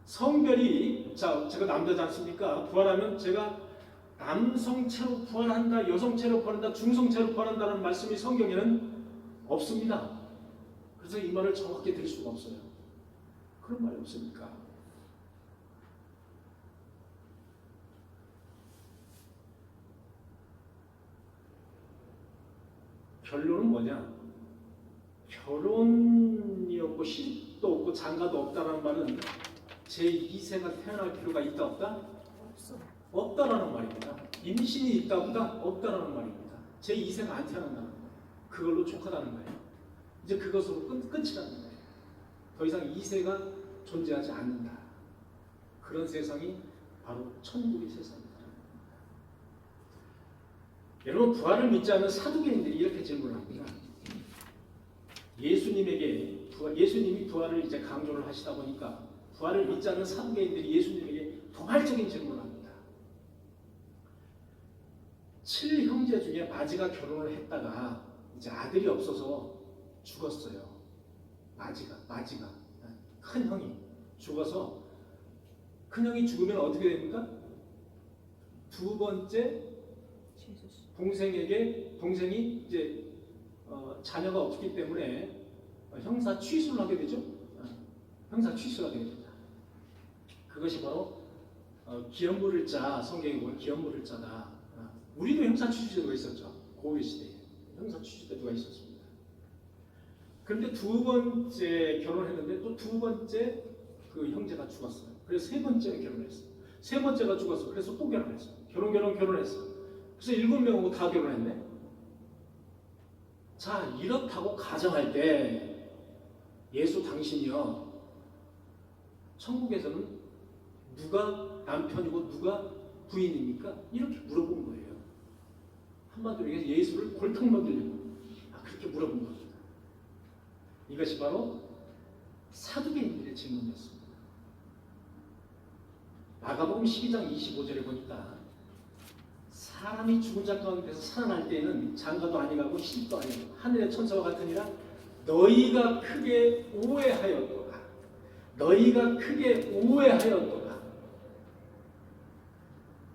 성별이, 제가 남자지 않습니까? 부활하면 제가 남성체로 부활한다, 여성체로 부활한다, 중성체로 부활한다는 말씀이 성경에는 없습니다. 그래서 이 말을 정확히 드릴 수가 없어요. 그런 말이 없습니까? 결론은 뭐냐? 결혼이 없고 시집도 없고 장가도 없다는 말은 제2세가 태어날 필요가 있다 없다? 없어. 없다라는 말입니다. 임신이 있다 없다? 없다라는 말입니다. 제2세가 안 태어난다는 거예요. 그걸로 족하다는 거예요. 이제 그것으로 끝이라는 거예요. 더 이상 2세가 존재하지 않는다. 그런 세상이 바로 천국의 세상입니다. 여러분, 부활을 믿지 않는 사두개인들이 이렇게 질문을 합니다. 예수님이 부활을 이제 강조를 하시다 보니까 부활을 믿지 않는 사두개인들이 예수님에게 도발적인 질문을 합니다. 7형제 중에 마지가 결혼을 했다가 이제 아들이 없어서 죽었어요. 마지가 큰 형이 죽어서, 큰 형이 죽으면 어떻게 됩니까? 두 번째 동생이 이제 자녀가 없기 때문에 형사 취수를 하게 되죠. 형사 취수를 하게 됩니다. 그것이 바로 기업물을 짜, 성경에 보면 기업물을 짜다. 우리도 형사 취수제도가 있었죠. 고려 시대에 형사 취수제도가 있었습니다. 그런데 두 번째 결혼했는데 또 두 번째 그 형제가 죽었어요. 그래서 세 번째 결혼했어요. 세 번째가 죽었어. 그래서 또 결혼했어요. 결혼했어. 그래서 7명하고 다 결혼했네. 자, 이렇다고 가정할 때 예수 당신이요, 천국에서는 누가 남편이고 누가 부인입니까? 이렇게 물어본 거예요. 한마디로 얘기해서 예수를 골탕 먹이려고 그렇게 물어본 겁니다. 이것이 바로 사두개인들의 질문이었습니다. 마가복음 12장 25절에 보니까 사람이 죽은 자 가운데서 살아날 때에는 장가도 아니가고 시집도 아니고 하늘의 천사와 같으니라. 너희가 크게 오해하였도다.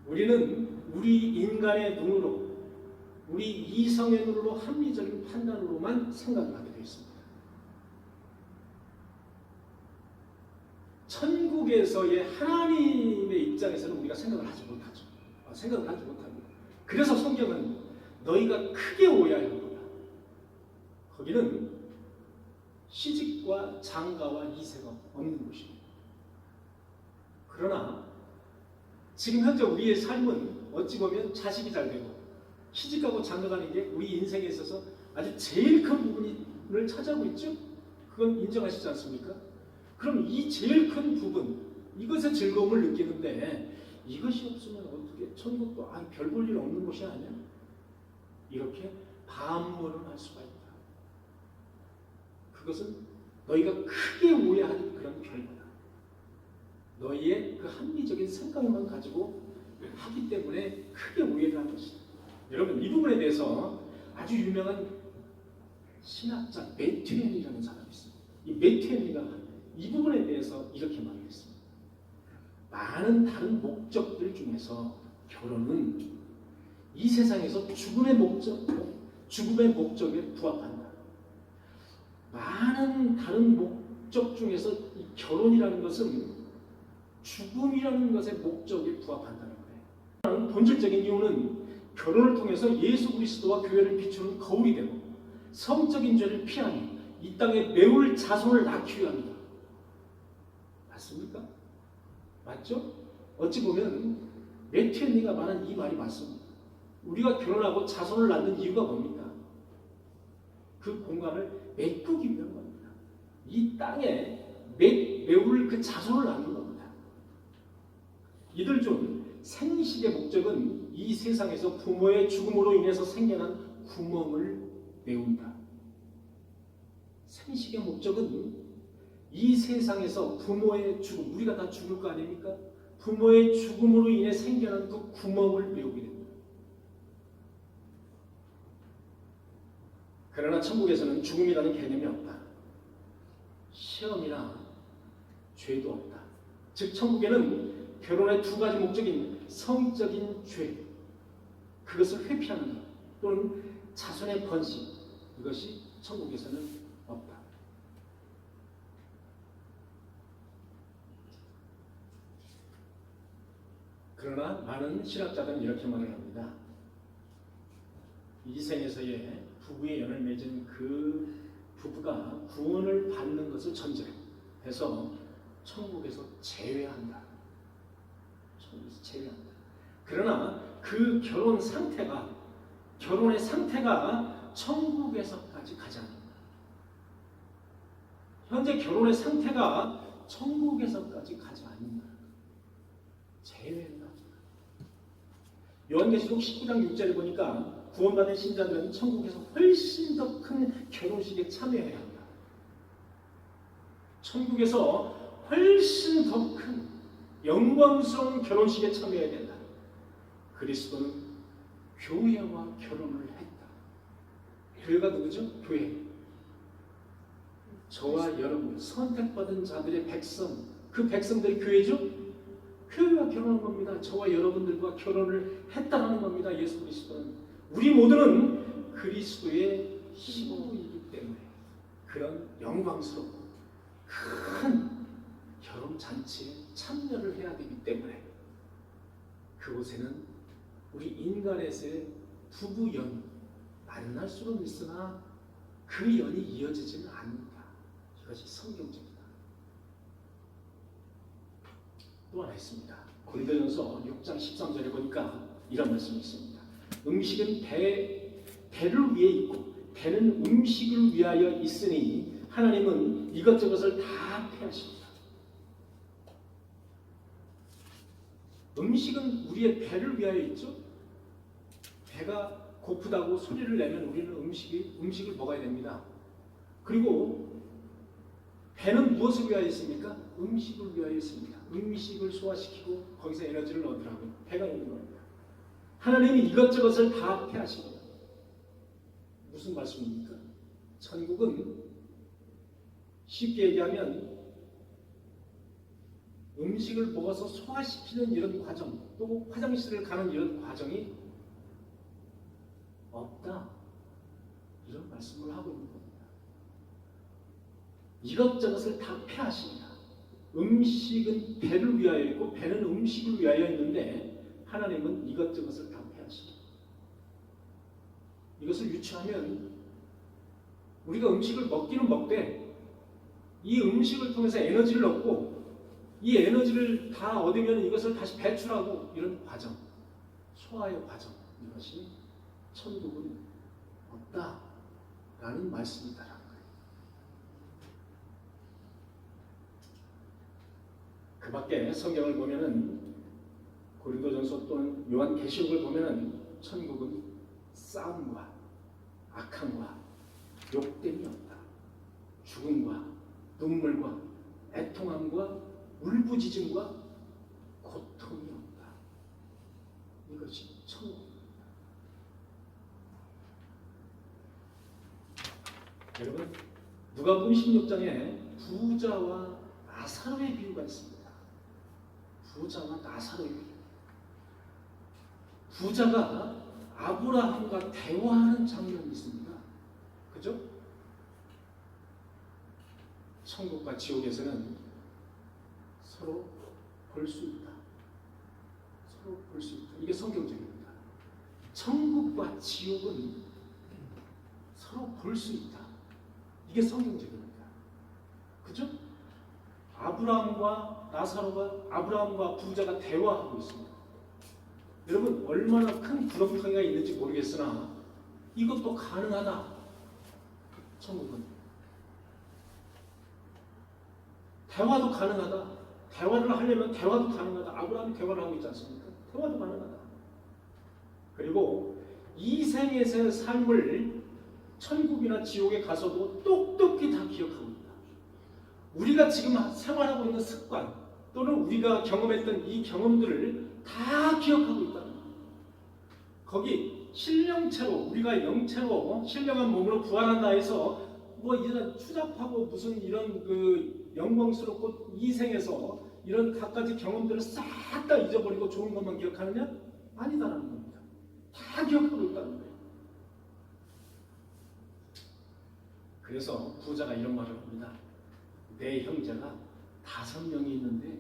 우리는 우리 인간의 눈으로, 우리 이성의 눈으로, 합리적인 판단으로만 생각을 하게 되어 있습니다. 천국에서의 하나님의 입장에서는 우리가 생각을 하지 못합니다. 그래서 성경은 너희가 크게 오해하는 거다. 거기는 시집과 장가와 이세가 없는 곳입니다. 그러나 지금 현재 우리의 삶은 어찌 보면 자식이 잘 되고 시집가고 장가가는 게 우리 인생에 있어서 아주 제일 큰 부분을 차지하고 있죠? 그건 인정하시지 않습니까? 그럼 이 제일 큰 부분, 이것의 즐거움을 느끼는데 이것이 없으면 어떻게 천국도 별 볼 일 없는 곳이 아니야? 이렇게 반문을 할 수가 있다. 그것은 너희가 크게 오해하는 그런 결과다. 너희의 그 합리적인 생각만 가지고 하기 때문에 크게 오해를 한 것이다. 여러분, 이 부분에 대해서 아주 유명한 신학자 매튜 헨리라는 사람이 있습니다. 이 매튜 헨리가 이 부분에 대해서 이렇게 말했습니다. 많은 다른 목적들 중에서 결혼은 이 세상에서 죽음의 목적에 부합한다. 많은 다른 목적 중에서 이 결혼이라는 것은 죽음이라는 것의 목적에 부합한다는 거예요. 본질적인 이유는 결혼을 통해서 예수 그리스도와 교회를 비추는 거울이 되고 성적인 죄를 피하니 이 땅에 매울 자손을 낳기 위함이다. 맞습니까? 맞죠? 어찌 보면 매튜엔니가 말한 이 말이 맞습니다. 우리가 결혼하고 자손을 낳는 이유가 뭡니까? 그 공간을 메꾸기 위한 겁니다. 이 땅에 메울 그 자손을 낳는 겁니다. 이들 중 생식의 목적은 이 세상에서 부모의 죽음으로 인해서 생겨난 구멍을 메운다. 생식의 목적은 이 세상에서 부모의 죽음, 우리가 다 죽을 거 아닙니까? 부모의 죽음으로 인해 생겨난 그 구멍을 메우게 됩니다. 그러나 천국에서는 죽음이라는 개념이 없다. 시험이나 죄도 없다. 즉 천국에는 결혼의 두 가지 목적인 성적인 죄, 그것을 회피하는 것, 또는 자손의 번식, 이것이 천국에서는 없다. 그러나 많은 신학자들은 이렇게 말을 합니다. 이 생에서의 부부의 연을 맺은 그 부부가 구원을 받는 것을 전제로 해서 천국에서 제외한다. 천국에서 제외한다. 그러나 그 결혼의 상태가 천국에서까지 가지 않는다. 현재 결혼의 상태가 천국에서까지 가지 않는다. 제외한다. 요한계시록 19장 6절을 보니까 구원받은 신자들은 천국에서 훨씬 더 큰 결혼식에 참여해야 한다. 천국에서 훨씬 더 큰 영광스러운 결혼식에 참여해야 된다. 그리스도는 교회와 결혼을 했다. 교회가 누구죠? 교회. 저와 여러분, 선택받은 자들의 백성, 그 백성들이 교회죠? 교회와 결혼한 겁니다. 저와 여러분들과 결혼을 했다는 겁니다. 예수 그리스도는. 우리 모두는 그리스도의 희고이기 때문에 그런 영광스럽고 큰 결혼잔치에 참여를 해야 되기 때문에 그곳에는 우리 인간에서의 부부연 만날 수는 있으나 그 연이 이어지지는 않는다. 이것이 성경적이다. 또 하나 있습니다. 고린도전서 6장 13절에 보니까 이런 말씀이 있습니다. 음식은 배를 위해 있고 배는 음식을 위하여 있으니 하나님은 이것저것을 다 폐하십니다. 음식은 우리의 배를 위하여 있죠. 배가 고프다고 소리를 내면 우리는 음식을 먹어야 됩니다. 그리고 배는 무엇을 위하여 있습니까? 음식을 위하여 있습니다. 음식을 소화시키고 거기서 에너지를 얻으라고 배가 있는 겁니다. 하나님이 이것저것을 다 폐하시고 무슨 말씀입니까? 천국은 쉽게 얘기하면 음식을 먹어서 소화시키는 이런 과정, 또 화장실을 가는 이런 과정이 없다. 이런 말씀을 하고 있는 겁니다. 이것저것을 다 폐하십니다. 음식은 배를 위하여 있고 배는 음식을 위하여 있는데 하나님은 이것저것을 다 폐하십니다. 이것을 유추하면 우리가 음식을 먹기는 먹되 이 음식을 통해서 에너지를 얻고 이 에너지를 다 얻으면 이것을 다시 배출하고 이런 과정, 소화의 과정, 이것이 천국은 없다라는 말씀이다라는 거예요. 그 밖에 성경을 보면은 고린도전서 또는 요한계시록을 보면은 천국은 싸움과 악함과 욕됨이 없다. 죽음과 눈물과 애통함과 울부짖음과 고통이 없다. 이것이 천국입니다. 여러분, 누가복음 16장에 부자와 나사로의 비유가 있습니다. 부자와 나사로입니다. 부자가 아브라함과 대화하는 장면이 있습니다. 그죠? 천국과 지옥에서는 서로 볼 수 있다. 서로 볼 수 있다. 이게 성경적입니다. 천국과 지옥은 서로 볼 수 있다. 이게 성경적입니다. 그죠? 아브라함과 부자가 대화하고 있습니다. 여러분, 얼마나 큰 구렁텅이가 있는지 모르겠으나 이것도 가능하다. 천국은 대화도 가능하다. 대화를 하려면 대화도 가능하다. 아브라함이 대화를 하고 있지 않습니까? 대화도 가능하다. 그리고 이 생에서의 삶을 천국이나 지옥에 가서도 똑똑히 다 기억하고 있다. 우리가 지금 생활하고 있는 습관 또는 우리가 경험했던 이 경험들을 다 기억하고 있다. 거기 신령체로, 우리가 영체로 신령한 몸으로 부활한다 해서 뭐 이런 추잡하고 무슨 이런 그 영광스럽고 이 생에서 이런 갖가지 경험들을 싹 다 잊어버리고 좋은 것만 기억하느냐? 아니다라는 겁니다. 다 기억하고 있다는 거예요. 그래서 부자가 이런 말을 합니다. 내 형제가 5명이 있는데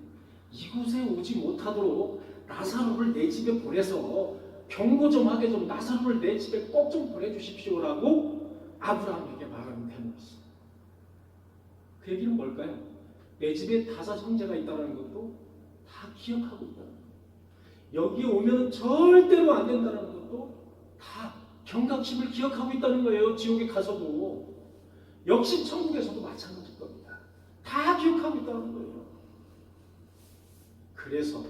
이곳에 오지 못하도록 나사로를 내 집에 보내서 경고 좀 하게 좀 나사로를 내 집에 꼭 좀 보내주십시오라고 아브라함에게 말하는 대목이 있어요. 그 얘기는 뭘까요? 내 집에 5 형제가 있다는 것도 다 기억하고 있다는 거예요. 여기 오면 절대로 안 된다는 것도 다 경각심을 기억하고 있다는 거예요. 지옥에 가서도. 역시 천국에서도 마찬가지일 겁니다. 다 기억하고 있다는 거예요. 그래서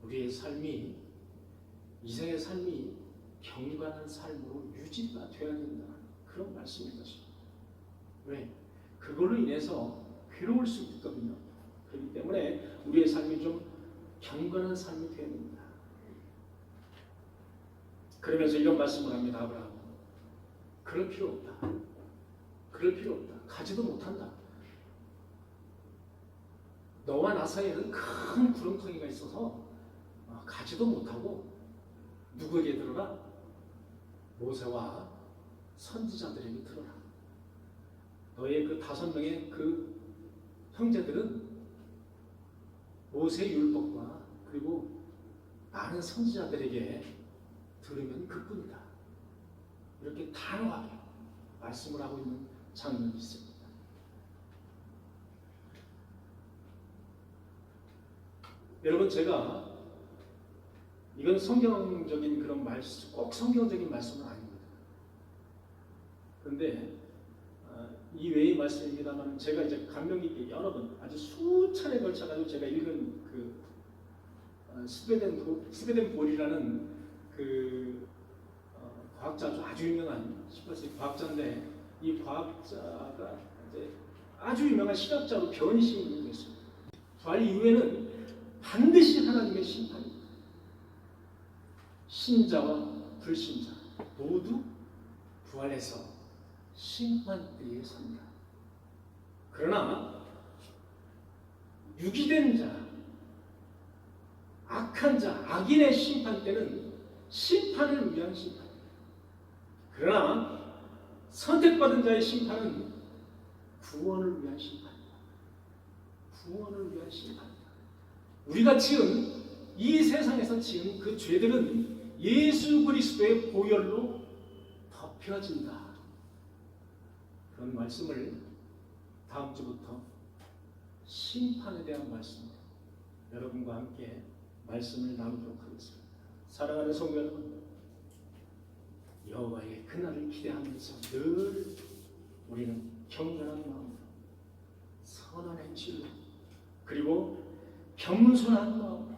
우리의 삶이, 이생의 삶이 경건한 삶으로 유지가 되어야 된다. 그런 말씀인 것입니다. 왜? 그걸로 인해서 괴로울 수 있거든요. 그렇기 때문에 우리의 삶이 좀 경건한 삶이 되어야 됩니다. 그러면서 이런 말씀을 합니다. 아브라함, 그럴 필요 없다. 그럴 필요 없다. 가지도 못한다. 너와 나 사이에는 큰 구렁텅이가 있어서 가지도 못하고 누구에게 들어라? 모세와 선지자들에게 들어라. 너의 그 5명의 그 형제들은 모세의 율법과 그리고 많은 선지자들에게 들으면 그뿐이다. 이렇게 단호하게 말씀을 하고 있는 장면이 있습니다. 여러분, 제가 이건 성경적인 그런 말씀, 꼭 성경적인 말씀은 아닙니다. 그런데 이 외의 말씀입니다만 제가 이제 감명 깊게 여러 번 아주 수차례 걸쳐가지고 제가 읽은 그 스베덴 볼이라는 그 과학자, 아주 유명한 18세기 과학자인데, 이 과학자가 이제 아주 유명한 신학자로 변신을 했습니다. 부활 이후에는 반드시 하나님의 심판입니다. 신자와 불신자 모두 부활해서 심판대에 선다. 그러나 유기된 자, 악한 자, 악인의 심판 때는 심판을 위한 심판입니다. 그러나 선택받은 자의 심판은 구원을 위한 심판입니다. 구원을 위한 심판입니다. 우리가 지은, 이 세상에서 지은 그 죄들은 예수 그리스도의 보혈로 덮여진다. 그런 말씀을 다음 주부터 심판에 대한 말씀, 여러분과 함께 말씀을 나누도록 하겠습니다. 사랑하는 성도 여러분, 여호와의 그날을 기대하면서 늘 우리는 경건한 마음으로, 선한 행실로, 그리고 겸손한 마음으로,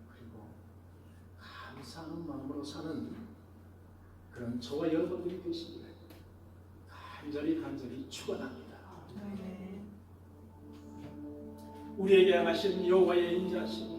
그리고 감사하는 마음으로 사는 그런 저와 여러분들이 되시기를 간절히 축원합니다. 우리에게 향하신 여호와의 인자하심,